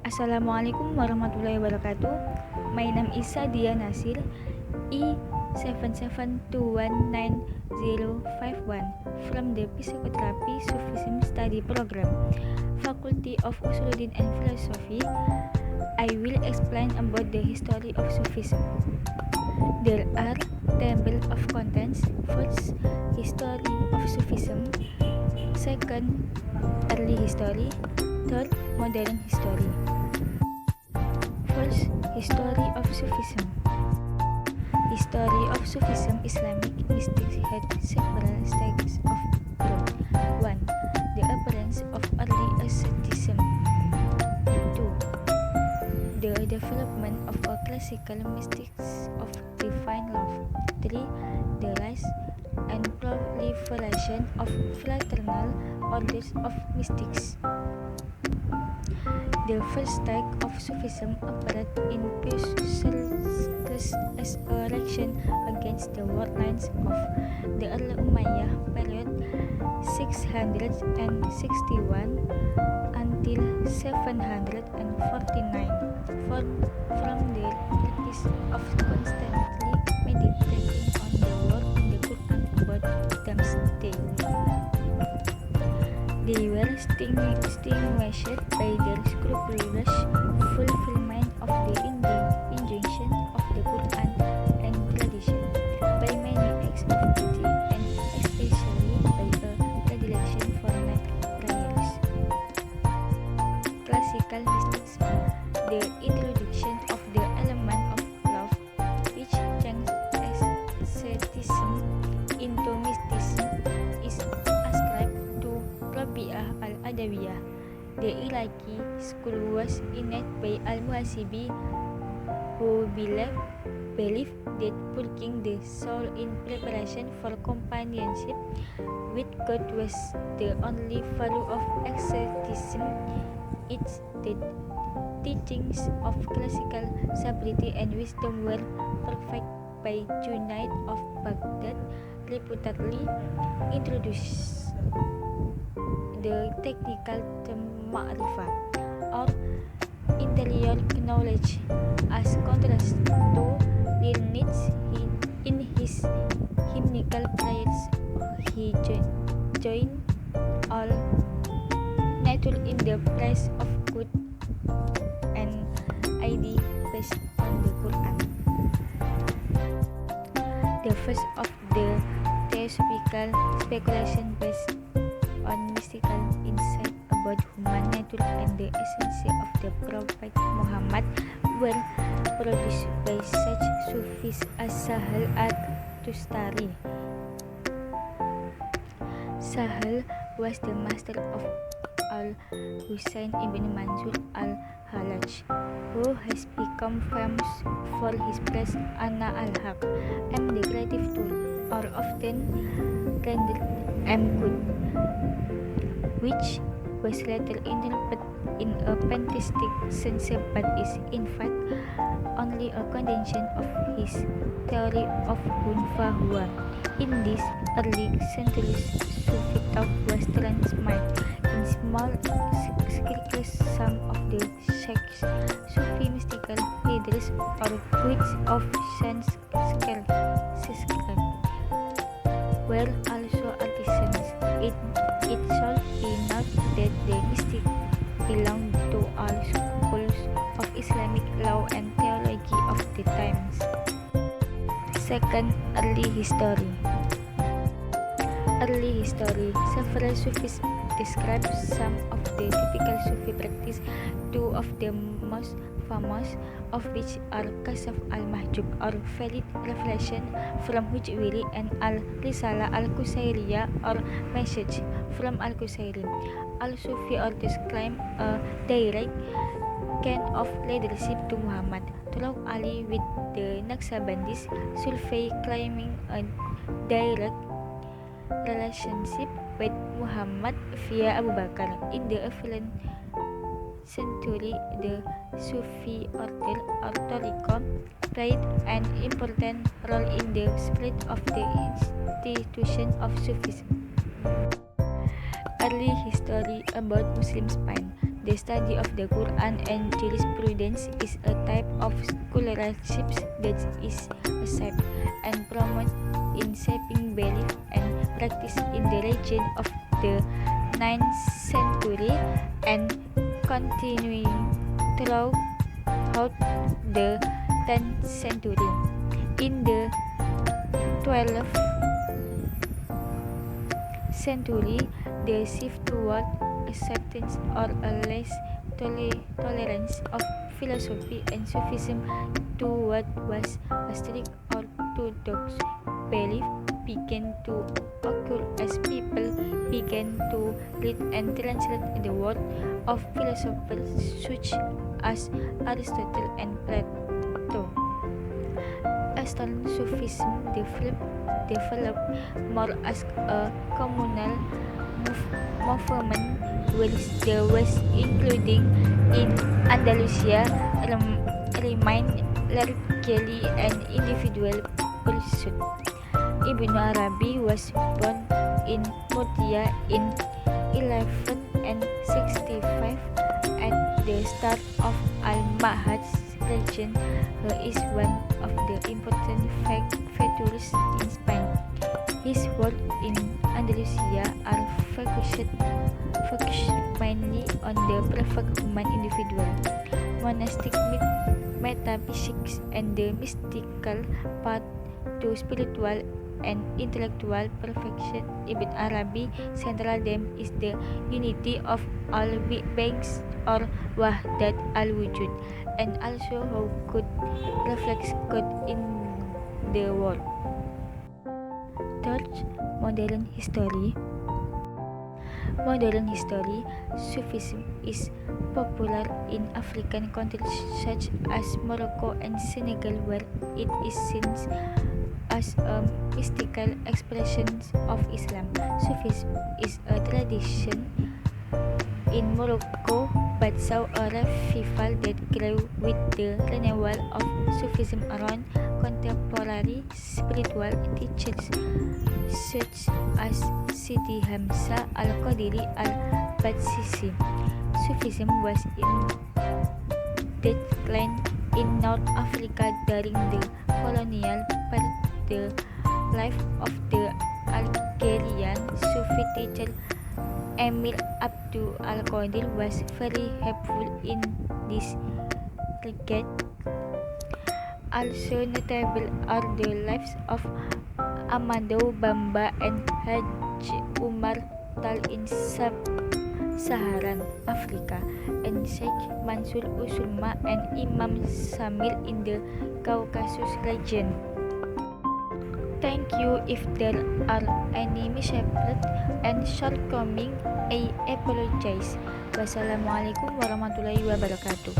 Assalamualaikum warahmatullahi wabarakatuh. My name is Sadia Nasir, E77219051 from the Psychotherapy Sufism Study Program, Faculty of Usuluddin and Philosophy. I will explain about the history of Sufism. There are table of contents. First, history of Sufism. Second, early history. Third, modern history. First, history of Sufism. History of Sufism. Islamic mystics had several stages of growth. 1. The appearance of early asceticism. 2. The development of a classical mystics of divine love. 3. The rise and proliferation of fraternal orders of mystics. The first stage of Sufism appeared in Perseus as a reaction against the warlines of the early Umayyah period 661 until 749. From the practice of constantly meditating on the word in the Quran about doomsday. They were distinguished by their scrupulous fulfillment of the injunction of the Quran and tradition, by many acts of piety, and especially by a predilection for night prayers. Classical mysticism. The introduction of the element of love, which changed asceticism into mysticism, is ascribed to Rabi'ah al-Adawiyah. The Iraqi school was invented by al-Muhasibi, who believed that purging the soul in preparation for companionship with God was the only value of asceticism. It's the teachings of classical sobriety and wisdom were perfected by Junaid of Baghdad, reputedly introduced the technical term ma'rifah, or interior knowledge, as contrast to Leibniz. In his hymnical prayers, he joined all nature in the praise of good and ID based on the Quran. The first of the theosophical speculation based on mystical insight about human nature and the essence of the Prophet Muhammad were produced by such Sufis as Sahal at-Tustari. Sahal was the master of Al-Husayn ibn Mansur al-Hallaj, who has become famous for his praise Ana al-Haq, am the creative tool, or often rendered am good, which was later interpreted in a pantheistic sense but is in fact only a condensation of his theory of Kun Fahuwa. In these early centuries, Sufi thought was transmitted in small circles. Some of the sheikhs, Sufi mystical leaders, or wits of Sanskrit were also artisans. It should be noted that the mystics belonged to all schools of Islamic law and theology of the times. Second, early history. Early history. Several Sufis describe some of the typical Sufi practice. Two of the most famous of which are Kashf al-Mahjub, or valid revelation from Hujwiri, and al-Risala al-Qusairiyah, or message from al-Qusairi. Al-Sufi orders claim a direct kind of leadership to Muhammad through Ali, with the Naqshbandis Sufi claiming a direct relationship with Muhammad via Abu Bakar. In the 11th century, the Sufi order or Tariqah played an important role in the spread of the institution of Sufism. Early history about Muslim Spain. The study of the Quran and jurisprudence is a type of scholarship that is accepted and promoted in shaping belief and practice in the region of the 9th century and continuing throughout the 10th century. In the 12th century, the shift toward acceptance or a less tolerance of philosophy and Sufism to what was a strict orthodox belief began to occur as people began to read and translate the work of philosophers such as Aristotle and Plato. Eastern Sufism developed more as a communal movement, whilst the West, including in Andalusia, remained largely an individual pursuit. Ibn Arabi was born in Murcia in 1165 at the start of Al-Mahaj region. He is one of the important figures in Spain. His work in Andalusia are focused mainly on the private human individual, monastic metaphysics, and the mystical path to spiritual and intellectual perfection. Ibn Arabi's central theme is the unity of all beings, or Wahdat al-Wujud, and also how God reflects God in the world. Third, modern history. Modern history, Sufism is popular in African countries such as Morocco and Senegal, where it is seen as a mystical expression of Islam. Sufism is a tradition in Morocco but saw a revival that grew with the renewal of Sufism around contemporary spiritual teachers such as Sidi Hamzah al-Qadiri al-Badsisi. Sufism was in decline in North Africa during the colonial period. The life of the Algerian Sufi teacher Emir Abdul Al-Qadir was very helpful in this regard. Also notable are the lives of Amadou Bamba and Haji Umar Tal in Sub-Saharan Africa, and Sheikh Mansur Usulma and Imam Samir in the Caucasus region. Thank you. If there are any mishaps and shortcomings, I apologize. Wassalamualaikum warahmatullahi wabarakatuh.